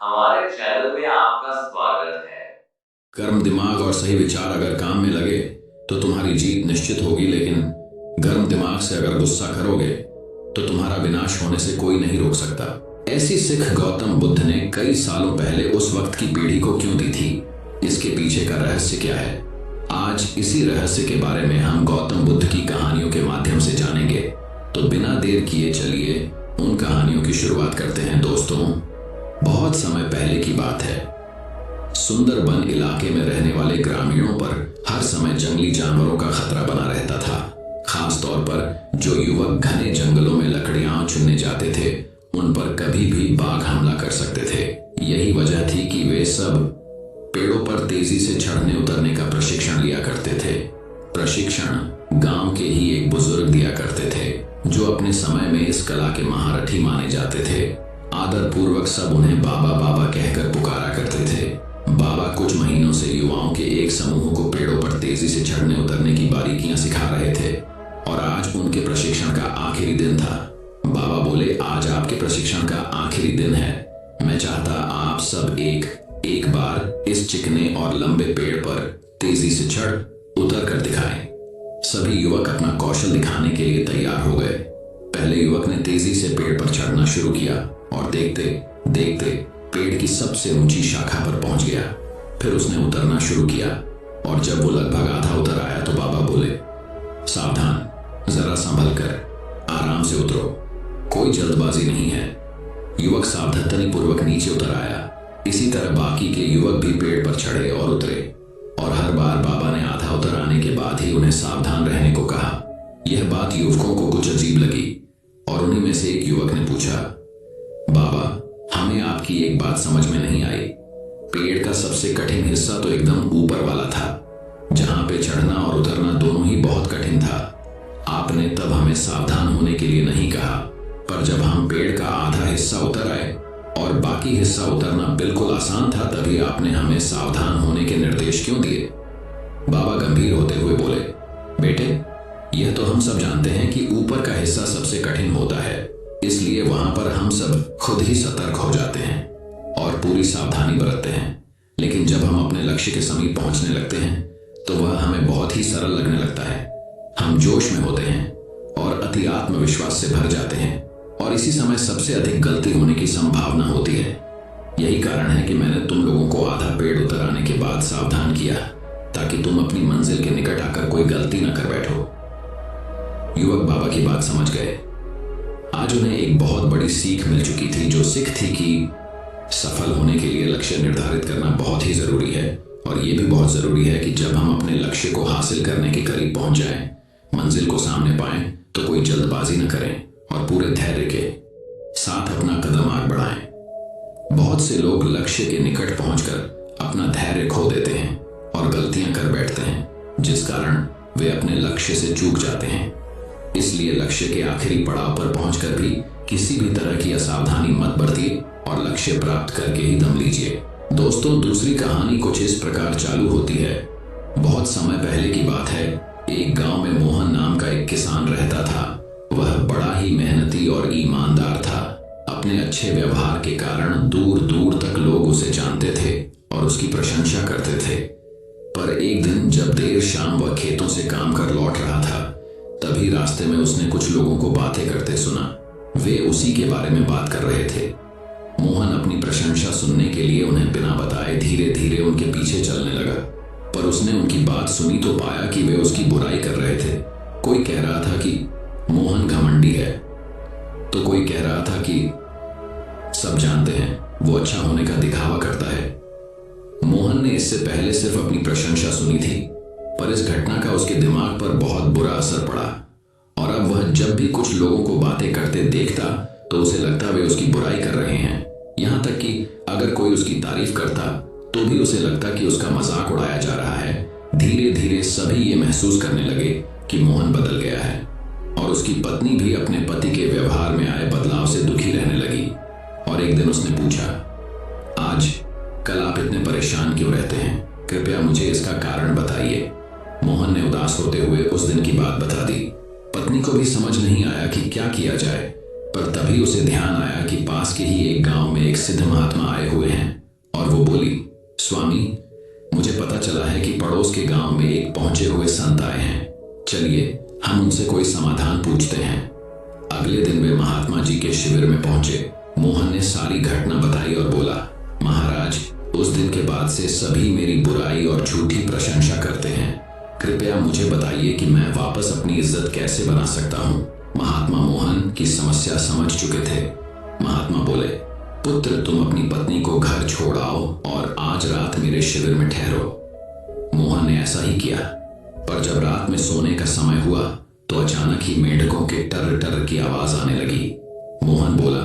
हमारे चैनल में आपका स्वागत है। गर्म दिमाग और सही विचार अगर काम में लगे तो तुम्हारी जीत निश्चित होगी, लेकिन गर्म दिमाग से अगर गुस्सा करोगे तो तुम्हारा विनाश होने से कोई नहीं रोक सकता। ऐसी सीख गौतम बुद्ध ने कई सालों पहले उस वक्त की पीढ़ी को क्यों दी थी? इसके पीछे का रहस्य क्या है? आज इसी रहस्य के बारे में हम गौतम बुद्ध की कहानियों के माध्यम से जानेंगे। तो बिना देर किए चलिए उन कहानियों की शुरुआत करते हैं। दोस्तों, बहुत समय पहले की बात है। सुंदरबन इलाके में रहने वाले ग्रामीणों पर हर समय जंगली जानवरों का खतरा बना रहता था। खास तौर पर जो युवक घने जंगलों में लकड़ियां चुनने जाते थे, उन पर कभी भी बाघ हमला कर सकते थे। यही वजह थी कि वे सब पेड़ों पर तेजी से चढ़ने उतरने का प्रशिक्षण लिया करते थे। प्रशिक्षण गांव के ही एक बुजुर्ग दिया करते थे, जो अपने समय में इस कला के महारथी माने जाते थे। आदर पूर्वक सब उन्हें बाबा बाबा कहकर पुकारा करते थे। बाबा कुछ महीनों से युवाओं के एक समूह को पेड़ों पर तेजी से चढ़ने उतरने की बारीकियां सिखा रहे थे, और आज उनके प्रशिक्षण का आखिरी दिन था। बाबा बोले, आज आपके प्रशिक्षण का आखिरी दिन है। मैं चाहता आप सब एक बार इस चिकने और लंबे पेड़ पर तेजी से चढ़ उतर कर दिखाएं। सभी युवक अपना कौशल दिखाने के लिए तैयार हो गए। पहले युवक ने तेजी से पेड़ पर चढ़ना शुरू किया और देखते देखते पेड़ की सबसे ऊंची शाखा पर पहुंच गया। फिर उसने उतरना शुरू किया, और जब वो लगभग आधा उतर आया तो बाबा बोले, सावधान, जरा संभल कर आराम से उतरो, कोई जल्दबाजी नहीं है। युवक सावधानी पूर्वक नीचे उतर आया। इसी तरह बाकी के युवक भी पेड़ पर चढ़े और उतरे, और हर बार बाबा ने आधा उतर आने के बाद ही उन्हें सावधान रहने को कहा। यह बात युवकों को कुछ अजीब लगी, और उन्हीं में से एक युवक ने पूछा, बाबा, हमें आपकी एक बात समझ में नहीं आई। पेड़ का सबसे कठिन हिस्सा तो एकदम ऊपर वाला था, जहां पे चढ़ना और उतरना दोनों ही बहुत कठिन था। आपने तब हमें सावधान होने के लिए नहीं कहा, पर जब हम पेड़ का आधा हिस्सा उतर आए और बाकी हिस्सा उतरना बिल्कुल आसान था, तभी आपने हमें सावधान होने के निर्देश क्यों दिए? बाबा गंभीर होते हुए बोले, बेटे, यह तो हम सब जानते हैं कि ऊपर का हिस्सा सबसे कठिन होता है, इसलिए वहां पर हम सब खुद ही सतर्क हो जाते हैं और पूरी सावधानी बरतते हैं। लेकिन जब हम अपने लक्ष्य के समीप पहुंचने लगते हैं तो वह हमें बहुत ही सरल लगने लगता है। हम जोश में होते हैं और अति आत्मविश्वास से भर जाते हैं, और इसी समय सबसे अधिक गलती होने की संभावना होती है। यही कारण है कि मैंने तुम लोगों को आधा पेड़ उतर आने के बाद सावधान किया, ताकि तुम अपनी मंजिल के निकट आकर कोई गलती न कर बैठो। युवक बाबा की बात समझ गए। आज उन्हें एक बहुत बड़ी सीख मिल चुकी थी, जो सीख थी कि सफल होने के लिए लक्ष्य निर्धारित करना बहुत ही जरूरी है, और यह भी बहुत जरूरी है कि जब हम अपने लक्ष्य को हासिल करने के करीब पहुंच जाएं, मंजिल को सामने पाएं, तो कोई जल्दबाजी न करें और पूरे धैर्य के साथ अपना कदम आगे बढ़ाएं। बहुत से लोग लक्ष्य के निकट पहुंचकर अपना धैर्य खो देते हैं और गलतियां कर बैठते हैं, जिस कारण वे अपने लक्ष्य से चूक जाते हैं। इसलिए लक्ष्य के आखिरी पड़ाव पर पहुंचकर भी किसी भी तरह की असावधानी मत बरतिए और लक्ष्य प्राप्त करके ही दम लीजिए। दोस्तों, दूसरी कहानी कुछ इस प्रकार चालू होती है। बहुत समय पहले की बात है। एक गांव में मोहन नाम का एक किसान रहता था। वह बड़ा ही मेहनती और ईमानदार था। अपने अच्छे व्यवहार के कारण दूर दूर तक लोग उसे जानते थे और उसकी प्रशंसा करते थे। पर एक दिन जब देर शाम वह खेतों से काम कर लौट रहा था, तभी रास्ते में उसने कुछ लोगों को बातें करते सुना। वे उसी के बारे में बात कर रहे थे। मोहन अपनी प्रशंसा सुनने के लिए उन्हें बिना बताए धीरे धीरे उनके पीछे चलने लगा, पर उसने उनकी बात सुनी तो पाया कि वे उसकी बुराई कर रहे थे। कोई कह रहा था कि मोहन घमंडी है, तो कोई कह रहा था कि सब जानते हैं वो अच्छा होने का दिखावा करता है। मोहन ने इससे पहले सिर्फ अपनी प्रशंसा सुनी थी, पर इस घटना का उसके दिमाग पर बहुत बुरा असर पड़ा, और अब वह जब भी कुछ लोगों को बातें करते देखता तो उसे लगता वे उसकी बुराई कर रहे हैं। यहां तक कि अगर कोई उसकी तारीफ करता तो भी उसे लगता कि उसका मजाक उड़ाया जा रहा है। धीरे धीरे सभी ये महसूस करने लगे कि मोहन बदल गया है, और उसकी पत्नी भी अपने पति के व्यवहार में आए बदलाव से दुखी रहने लगी। और एक दिन उसने पूछा, आज कल आप इतने परेशान क्यों रहते हैं? कृपया मुझे इसका कारण बताइए। मोहन ने उदास होते हुए उस दिन की बात बता दी। पत्नी को भी समझ नहीं आया कि क्या किया जाए। पर तभी उसे ध्यान आया कि पास के ही एक गांव में एक सिद्ध महात्मा आए हुए हैं और वो बोली, स्वामी, मुझे पता चला है कि पड़ोस के गांव में एक पहुंचे हुए संत आए हैं। चलिए हम उनसे कोई समाधान पूछते हैं। अगले दिन वे महात्मा जी के शिविर में पहुंचे। मोहन ने सारी घटना बताई और बोला, महाराज, उस दिन के बाद से सभी मेरी बुराई और झूठी प्रशंसा करते हैं। कृपया मुझे बताइए कि मैं वापस अपनी इज्जत कैसे बना सकता हूँ। महात्मा मोहन की समस्या समझ चुके थे। महात्मा बोले, पुत्र, तुम अपनी पत्नी को घर छोड़ आओ और आज रात मेरे शिविर में ठहरो। मोहन ने ऐसा ही किया, पर जब रात में सोने का समय हुआ तो अचानक ही मेंढकों के टर टर की आवाज आने लगी। मोहन बोला,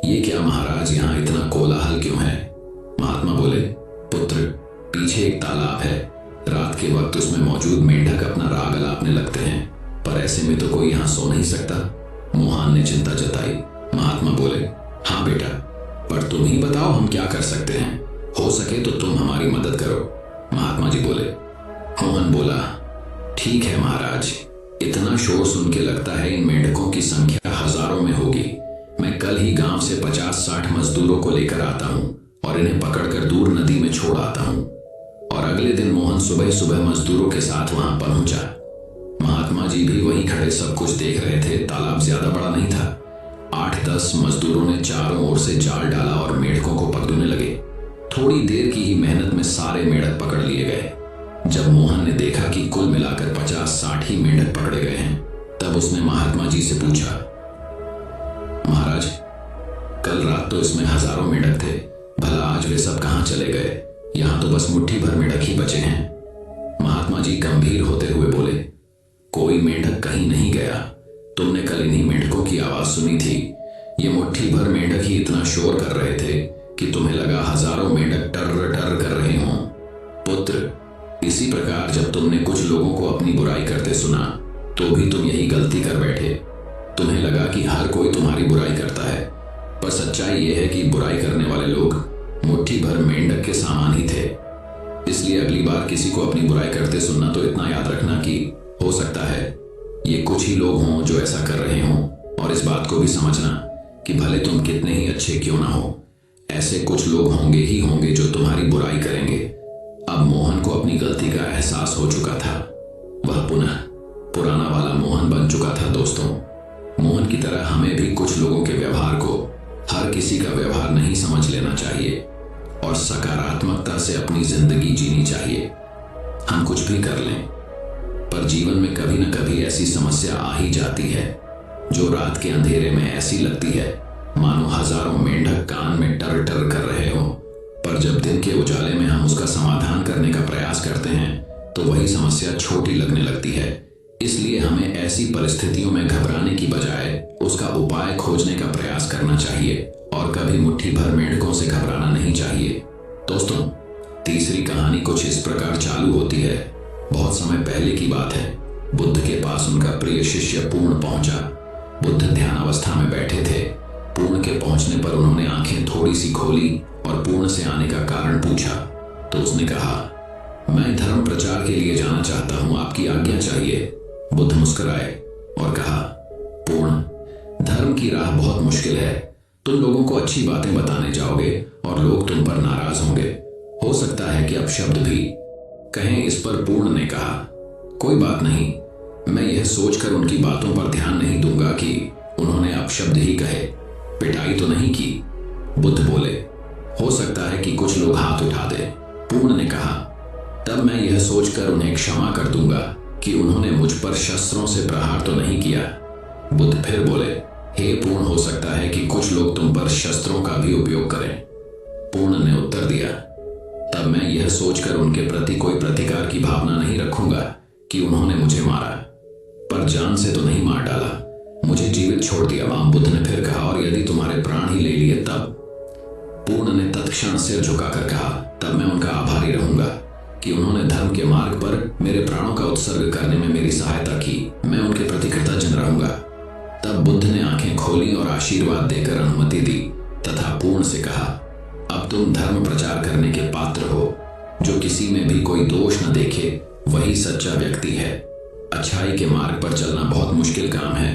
ये क्या महाराज, यहाँ इतना कोलाहल क्यों है? महात्मा बोले, पुत्र, पीछे एक तालाब है। रात के वक्त उसमें मौजूद मेंढक अपना राग अलापने लगते हैं, पर ऐसे में तो कोई यहाँ सो नहीं सकता। मोहन ने चिंता जताई। महात्मा बोले, हाँ बेटा, पर तुम ही बताओ हम क्या कर सकते हैं। हो सके तो तुम हमारी मदद करो। महात्मा जी बोले। मोहन बोला, ठीक है महाराज, इतना शोर सुन के लगता है इन मेंढकों की संख्या हजारों में होगी। मैं कल ही गांव से 50-60 मजदूरों को लेकर आता हूँ और इन्हें पकड़कर दूर नदी में छोड़ आता हूँ। और अगले दिन मोहन सुबह सुबह मजदूरों के साथ वहां पहुंचा। महात्मा जी भी वहीं खड़े सब कुछ देख रहे थे। तालाब ज्यादा बड़ा नहीं था। 8-10 मजदूरों ने चारों ओर से जाल डाला और मेंढकों को पकड़ने लगे। थोड़ी देर की ही मेहनत में सारे मेंढक पकड़ लिए गए। जब मोहन ने देखा कि कुल मिलाकर 50-60 ही मेंढक पकड़े गए हैं, तब उसने महात्मा जी से पूछा, महाराज, कल रात तो इसमें हजारों मेंढक थे, भला आज वे सब कहां चले गए? यहां तो बस मुट्ठी भर मेंढक ही बचे हैं। महात्मा जी गंभीर होते हुए बोले, कोई मेंढक कहीं नहीं गया। तुमने कल इन्हीं मेंढकों की आवाज सुनी थी। ये मुट्ठी भर मेंढक ही इतना शोर कर रहे थे कि तुम्हें लगा हजारों मेंढक टर टर कर रहे हों। पुत्र, इसी प्रकार जब तुमने कुछ लोगों को अपनी बुराई करते सुना तो भी तुम यही गलती कर बैठे। तुम्हें लगा कि हर कोई तुम्हारी बुराई करता है, पर सच्चाई यह है कि बुराई करने वाले लोग मुट्ठी भर मेंढक के सामान ही थे। इसलिए अगली बार किसी को अपनी बुराई करते सुनना तो इतना याद रखना कि हो सकता है ये कुछ ही लोग हों जो ऐसा कर रहे हों, और इस बात को भी समझना कि भले तुम कितने ही अच्छे क्यों ना हो, ऐसे कुछ लोग होंगे ही होंगे जो तुम्हारी बुराई करेंगे। अब मोहन को अपनी गलती का एहसास हो चुका था। वह पुनः पुराना वाला मोहन बन चुका था। दोस्तों, मोहन की तरह हमें भी कुछ लोगों के व्यवहार को हर किसी का व्यवहार नहीं समझ लेना चाहिए और सकारात्मकता से अपनी जिंदगी जीनी चाहिए। हम कुछ भी कर लें, पर जीवन में कभी न कभी ऐसी समस्या आ ही जाती है जो रात के अंधेरे में ऐसी लगती है मानो हजारों मेंढक कान में टर टर कर रहे हो, पर जब दिन के उजाले में हम उसका समाधान करने का प्रयास करते हैं तो वही समस्या छोटी लगने लगती है। इसलिए हमें ऐसी परिस्थितियों में घबराने की बजाय उसका उपाय खोजने का प्रयास करना चाहिए और कभी मुट्ठी भर मेंढकों से घबराना नहीं चाहिए। दोस्तों, तीसरी कहानी कुछ इस प्रकार चालू होती है। बहुत समय पहले की बात है। बुद्ध के पास उनका प्रिय शिष्य पूर्ण पहुंचा। बुद्ध ध्यान अवस्था में बैठे थे। पूर्ण के पहुंचने पर उन्होंने आंखें थोड़ी सी खोली और पूर्ण से आने का कारण पूछा तो उसने कहा, मैं धर्म प्रचार के लिए जाना चाहता हूं, आपकी आज्ञा चाहिए। बुद्ध मुस्कुराए और कहा, पूर्ण, धर्म की राह बहुत मुश्किल है। तुम लोगों को अच्छी बातें बताने जाओगे और लोग तुम पर नाराज होंगे। हो सकता है कि अपशब्द भी कहें। इस पर पूर्ण ने कहा, कोई बात नहीं, मैं यह सोचकर उनकी बातों पर ध्यान नहीं दूंगा कि उन्होंने अपशब्द ही कहे, पिटाई तो नहीं की। बुद्ध बोले, हो सकता है कि कुछ लोग हाथ उठा दे। पूर्ण ने कहा, तब मैं यह सोचकर उन्हें क्षमा कर दूंगा कि उन्होंने मुझ पर शस्त्रों से प्रहार तो नहीं किया। बुद्ध फिर बोले, हे पूर्ण, हो सकता है कि कुछ लोग तुम पर शस्त्रों का भी उपयोग करें। पूर्ण ने उत्तर दिया, तब मैं यह सोचकर उनके प्रति कोई प्रतिकार की भावना नहीं रखूंगा कि उन्होंने मुझे मारा, पर जान से तो नहीं मार डाला, मुझे जीवित छोड़ दिया। वहां बुद्ध ने फिर कहा, और यदि तुम्हारे प्राण ही ले लिए तब? पूर्ण ने तत्क्षण सिर झुकाकर कहा, तब मैं उनका आभारी रहूंगा कि उन्होंने धर्म के मार्ग पर मेरे प्राणों का उत्सर्ग करने में मेरी सहायता की। मैं उनके प्रति कृतज्ञ रहूंगा। तब बुद्ध ने आंखें खोली और आशीर्वाद देकर अनुमति दी तथा पूर्ण से कहा, अब तुम धर्म प्रचार करने के पात्र हो। जो किसी में भी कोई दोष न देखे वही सच्चा व्यक्ति है। अच्छाई के मार्ग पर चलना बहुत मुश्किल काम है।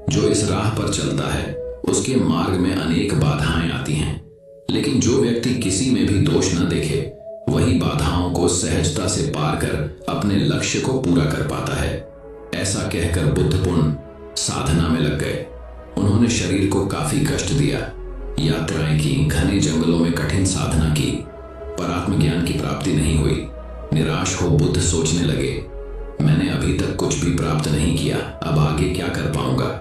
जो इस राह पर चलता है उसके मार्ग में अनेक बाधाएं आती हैं, लेकिन जो व्यक्ति किसी में भी दोष न देखे वही बाधाओं को सहजता से पार कर अपने लक्ष्य को पूरा कर पाता है। ऐसा कहकर बुद्धपुन साधना में लग गए। उन्होंने शरीर को काफी कष्ट दिया, यात्राएं की, घने जंगलों में कठिन साधना की, पर आत्मज्ञान की प्राप्ति नहीं हुई। निराश हो बुद्ध सोचने लगे, मैंने अभी तक कुछ भी प्राप्त नहीं किया, अब आगे क्या कर पाऊंगा।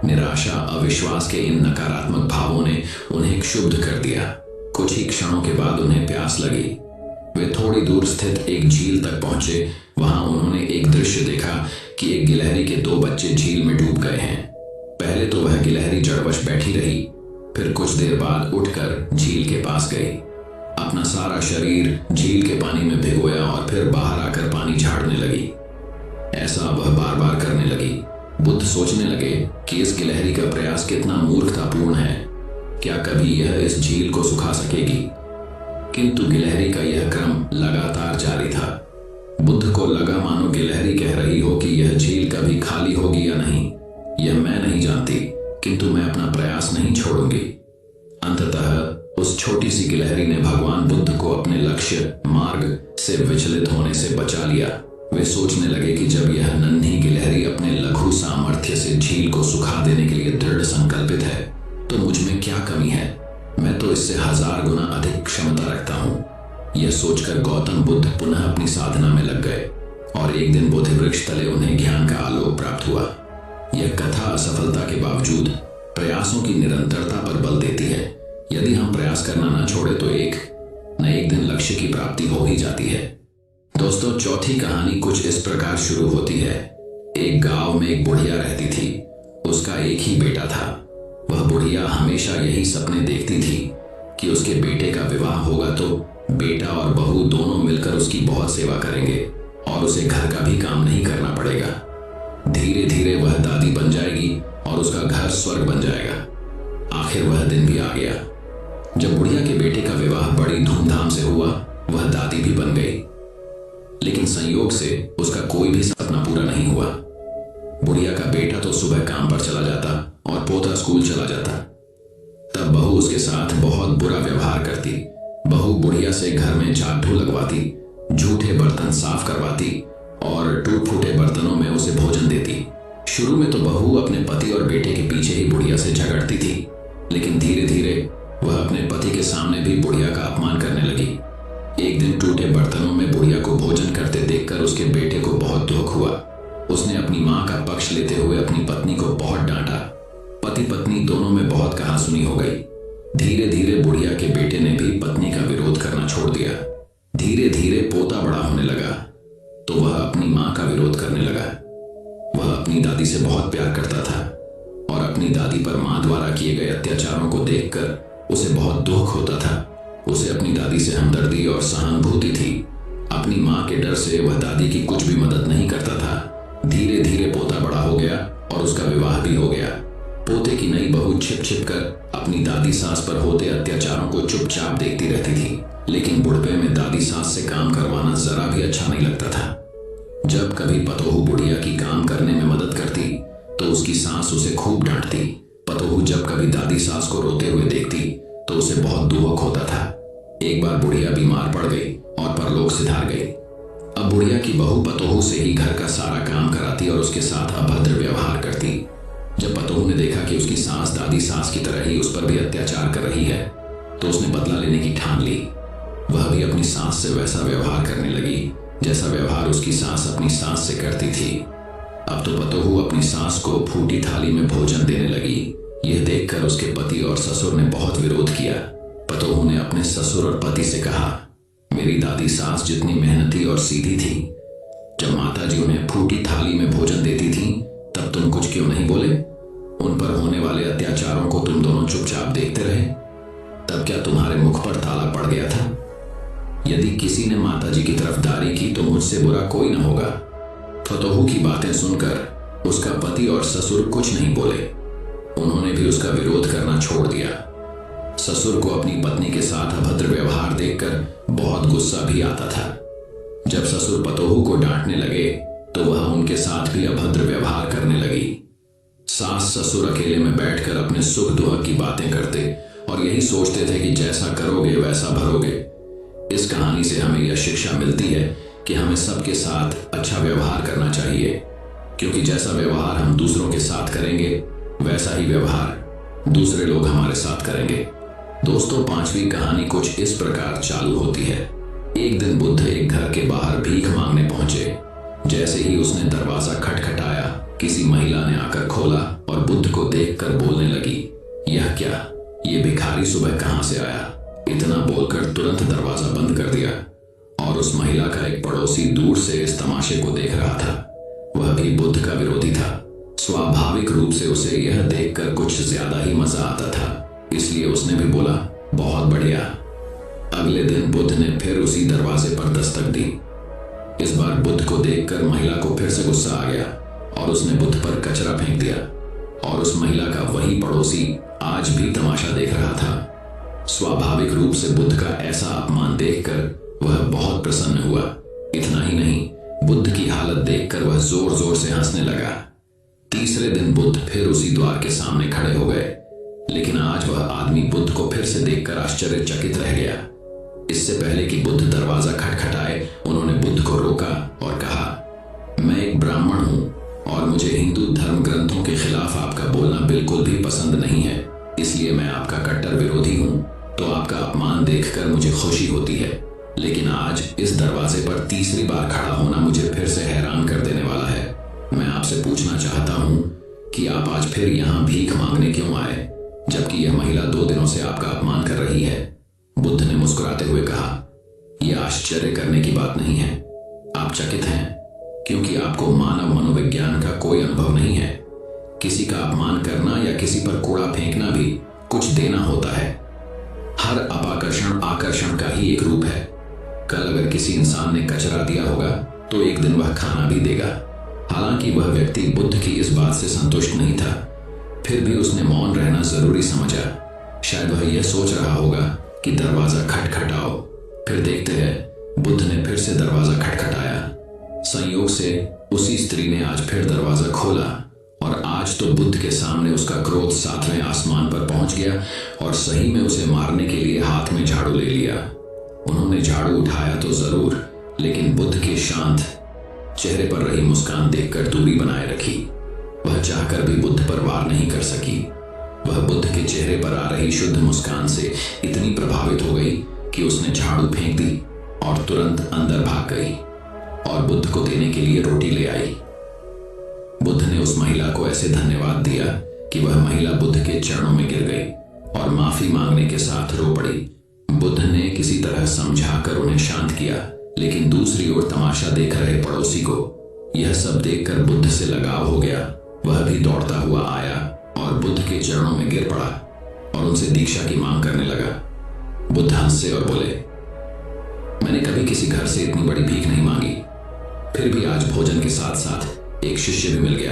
निराशा, अविश्वास के इन नकारात्मक भावों ने उन्हें क्षुब्ध कर दिया। कुछ ही क्षणों के बाद उन्हें प्यास लगी। वे थोड़ी दूर स्थित एक झील तक पहुंचे। वहां उन्होंने एक दृश्य देखा कि एक गिलहरी के 2 बच्चे झील में डूब गए हैं। पहले तो वह गिलहरी जड़वश बैठी रही, फिर कुछ देर बाद उठकर झील के पास गई, अपना सारा शरीर झील के पानी में भिगोया और फिर बाहर आकर पानी झाड़ने लगी। ऐसा वह बार बार करने लगी। बुद्ध सोचने लगे कि इस गिलहरी का प्रयास कितना मूर्खतापूर्ण है, क्या कभी यह इस झील को सुखा सकेगी। किंतु गिलहरी का यह क्रम लगातार जारी था। बुद्ध को लगा मानो गिलहरी कह रही हो कि यह झील कभी खाली होगी या नहीं, यह मैं नहीं जानती, किंतु मैं अपना प्रयास नहीं छोड़ूंगी। अंततः उस छोटी सी गिलहरी ने भगवान बुद्ध को अपने लक्ष्य मार्ग से विचलित होने से बचा लिया। वे सोचने लगे कि जब यह नन्ही गिलहरी अपने लघु सामर्थ्य से झील को सुखा देने के लिए दृढ़ संकल्पित है, तो मुझ में क्या कमी है, मैं तो इससे 1000 गुना अधिक क्षमता रखता हूं। यह सोचकर गौतम बुद्ध पुनः अपनी साधना में लग गए और एक दिन बोधि वृक्ष तले उन्हें ज्ञान का आलोक प्राप्त हुआ। यह कथा असफलता के बावजूद प्रयासों की निरंतरता पर बल देती है। यदि हम प्रयास करना न छोड़े तो एक न एक दिन लक्ष्य की प्राप्ति हो ही जाती है। दोस्तों, चौथी कहानी कुछ इस प्रकार शुरू होती है। एक गांव में एक बुढ़िया रहती थी। उसका एक ही बेटा था। वह बुढ़िया हमेशा यही सपने देखती थी कि उसके बेटे का विवाह होगा तो बेटा और बहू दोनों मिलकर उसकी बहुत सेवा करेंगे और उसे घर का भी काम नहीं करना पड़ेगा। धीरे धीरे वह दादी बन जाएगी और उसका घर स्वर्ग बन जाएगा। आखिर वह दिन भी आ गया जब बुढ़िया के बेटे का विवाह बड़ी धूमधाम से हुआ। वह दादी भी बन गई, लेकिन संयोग से उसका कोई भी सपना पूरा नहीं हुआ। बुढ़िया का बेटा तो सुबह काम पर चला जाता और पोता स्कूल चला जाता। तब बहू उसके साथ बहुत बुरा व्यवहार करती। बहू बुढ़िया से घर में झाड़ू लगवाती, झूठे बर्तन साफ करवाती और टूट फूटे बर्तनों में उसे भोजन देती। शुरू में तो बहू अपने पति और बेटे के पीछे ही बुढ़िया से झगड़ती थी, लेकिन धीरे धीरे वह अपने पति के सामने भी बुढ़िया का अपमान करने लगी। एक दिन टूटे बर्तनों में बुढ़िया को भोजन करते देखकर उसके बेटे को बहुत दुख हुआ। उसने अपनी मां का पक्ष लेते हुए अपनी पत्नी को बहुत डांटा। पति पत्नी दोनों में बहुत कहासुनी हो गई। धीरे धीरे बुढ़िया के बेटे ने भी पत्नी का विरोध करना छोड़ दिया। धीरे धीरे पोता बड़ा होने लगा तो वह अपनी मां का विरोध करने लगा। वह अपनी दादी से बहुत प्यार करता था और अपनी दादी पर मां द्वारा किए गए अत्याचारों को देखकर उसे बहुत दुख होता था। उसे अपनी दादी से हमदर्दी और सहानुभूति थी। अपनी मां के डर से वह दादी की कुछ भी मदद नहीं करता था। धीरे धीरे पोता बड़ा हो गया और उसका विवाह भी हो गया। पोते की नई बहू छिप छिप कर अपनी दादी सास पर होते अत्याचारों को चुपचाप देखती रहती थी, लेकिन बुढ़पे में दादी सास से काम करवाना जरा भी अच्छा नहीं लगता था। जब कभी पतोहू बुढ़िया की काम करने में मदद करती तो उसकी सास उसे खूब डांटती। पतोहू जब कभी दादी सास को रोते हुए देखती तो उसे बहुत दुख होता था। एक बार बुढ़िया बीमार पड़ गई और परलोक सिधार गई। अब बुढ़िया की बहू पतोहू से ही घर का सारा काम कराती और उसके साथ अभद्र व्यवहार करती। जब पतोहू ने देखा कि उसकी सास दादी सास की तरह ही उस पर भी अत्याचार कर रही है तो उसने बदला लेने की ठान ली। वह भी अपनी सास से वैसा व्यवहार करने लगी जैसा व्यवहार उसकी सास अपनी सास से करती थी। अब तो पतोहू अपनी सास को फूटी थाली में भोजन देने लगी। यह देखकर उसके पति और ससुर ने बहुत विरोध किया। पतोहू ने अपने ससुर और पति से कहा, मेरी दादी सास जितनी मेहनती और सीधी थी, जब माताजी उन्हें फूटी थाली में भोजन देती थी तब तुम कुछ क्यों नहीं बोले? उन पर होने वाले अत्याचारों को तुम दोनों चुपचाप देखते रहे। तब क्या तुम्हारे मुख पर ताला पड़ गया था? यदि किसी ने माताजी की तरफदारी की तो मुझसे बुरा कोई न होगा। पतोहू की बातें सुनकर उसका पति और ससुर कुछ नहीं बोले। उन्होंने भी उसका विरोध करना छोड़ दिया। ससुर को अपनी पत्नी के साथ अभद्र व्यवहार देखकर बहुत गुस्सा भी आता था। जब ससुर पतोहू को डांटने लगे तो वह उनके साथ भी अभद्र व्यवहार करने लगी। सास ससुर अकेले में बैठकर अपने सुख दुख की बातें करते और यही सोचते थे कि जैसा करोगे वैसा भरोगे। इस कहानी से हमें यह शिक्षा मिलती है कि हमें सबके साथ अच्छा व्यवहार करना चाहिए, क्योंकि जैसा व्यवहार हम दूसरों के साथ करेंगे वैसा ही व्यवहार दूसरे लोग हमारे साथ करेंगे। दोस्तों, 5वीं कहानी कुछ इस प्रकार चालू होती है। एक दिन बुद्ध एक घर के बाहर भीख मांगने पहुंचे। जैसे ही उसने दरवाजा खटखटाया, किसी महिला ने आकर खोला और बुद्ध को देखकर बोलने लगी, यह क्या, ये भिखारी सुबह कहां से आया? इतना बोलकर तुरंत दरवाजा बंद कर दिया और उस महिला का एक पड़ोसी दूर से इस तमाशे को देख रहा था। वह भी बुद्ध का विरोधी था। स्वाभाविक रूप से उसे यह देखकर कुछ ज्यादा ही मजा आता था, इसलिए उसने भी बोला, बहुत बढ़िया। अगले दिन बुद्ध ने फिर उसी दरवाजे पर दस्तक दी। इस बार बुद्ध को देखकर महिला को फिर से गुस्सा आ गया और उसने बुद्ध पर कचरा फेंक दिया और उस महिला का वही पड़ोसी आज भी तमाशा देख रहा था। स्वाभाविक रूप से बुद्ध का ऐसा अपमान देखकर वह बहुत प्रसन्न हुआ। इतना ही नहीं, बुद्ध की हालत देखकर वह जोर जोर से हंसने लगा। तीसरे दिन बुद्ध फिर उसी द्वार के सामने खड़े हो गए, लेकिन आज वह आदमी बुद्ध को फिर से देखकर आश्चर्यचकित रह गया। इससे पहले कि बुद्ध दरवाजा खटखटाए, उन्होंने बुद्ध को रोका और कहा, मैं एक ब्राह्मण हूं और मुझे हिंदू धर्म ग्रंथों के खिलाफ आपका बोलना बिल्कुल भी पसंद नहीं है, इसलिए मैं आपका कट्टर विरोधी हूं। तो आपका अपमान देखकर मुझे खुशी होती है, लेकिन आज इस दरवाजे पर तीसरी बार खड़ा होना मुझे फिर से हैरान कर देने वाला है। मैं आपसे पूछना चाहता हूं कि आप आज फिर यहाँ भीख मांगने क्यों आए, जबकि यह महिला 2 दिनों से आपका अपमान कर रही है? बुद्ध ने मुस्कुराते हुए कहा, यह आश्चर्य करने की बात नहीं है। आप चकित हैं क्योंकि आपको मानव मनोविज्ञान का कोई अनुभव नहीं है। किसी का अपमान करना या किसी पर कूड़ा फेंकना भी कुछ देना होता है। हर अपाकर्षण आकर्षण का ही एक रूप है। कल अगर किसी इंसान ने कचरा दिया होगा तो एक दिन वह खाना भी देगा। हालांकि वह व्यक्ति बुद्ध की इस बात से संतुष्ट नहीं था, फिर भी उसने मौन रहना जरूरी समझा। शायद वह यह सोच रहा होगा कि दरवाजा खटखटाओ। फिर देखते हैं, बुद्ध ने फिर से दरवाजा खटखटाया। संयोग से उसी स्त्री ने आज फिर दरवाजा खोला और आज तो बुद्ध के सामने उसका क्रोध 7वें आसमान पर पहुंच गया और सही में उसे मारने के लिए हाथ में झाड़ू ले लिया। उन्होंने झाड़ू उठाया तो जरूर, लेकिन बुद्ध के शांत चेहरे पर रही मुस्कान देखकर दूरी बनाए रखी। वह चाहकर भी बुद्ध पर वार नहीं कर सकी। वह बुद्ध के चेहरे पर आ रही शुद्ध मुस्कान से इतनी प्रभावित हो गई कि उसने झाड़ू फेंक दी और तुरंत अंदर भाग गई और बुद्ध को देने के लिए रोटी ले आई। बुद्ध ने उस महिला को ऐसे धन्यवाद दिया कि वह महिला बुद्ध के चरणों में गिर गई और माफी मांगने के साथ रो पड़ी। बुद्ध ने किसी तरह समझाकर उन्हें शांत किया, लेकिन दूसरी ओर तमाशा देख रहे पड़ोसी को यह सब देखकर बुद्ध से लगाव हो गया। वह भी दौड़ता हुआ आया और बुद्ध के चरणों में गिर पड़ा और उनसे दीक्षा की मांग करने लगा। बुद्ध हंसे और बोले, मैंने कभी किसी घर से इतनी बड़ी भीख नहीं मांगी, फिर भी आज भोजन के साथ साथ एक शिष्य भी मिल गया।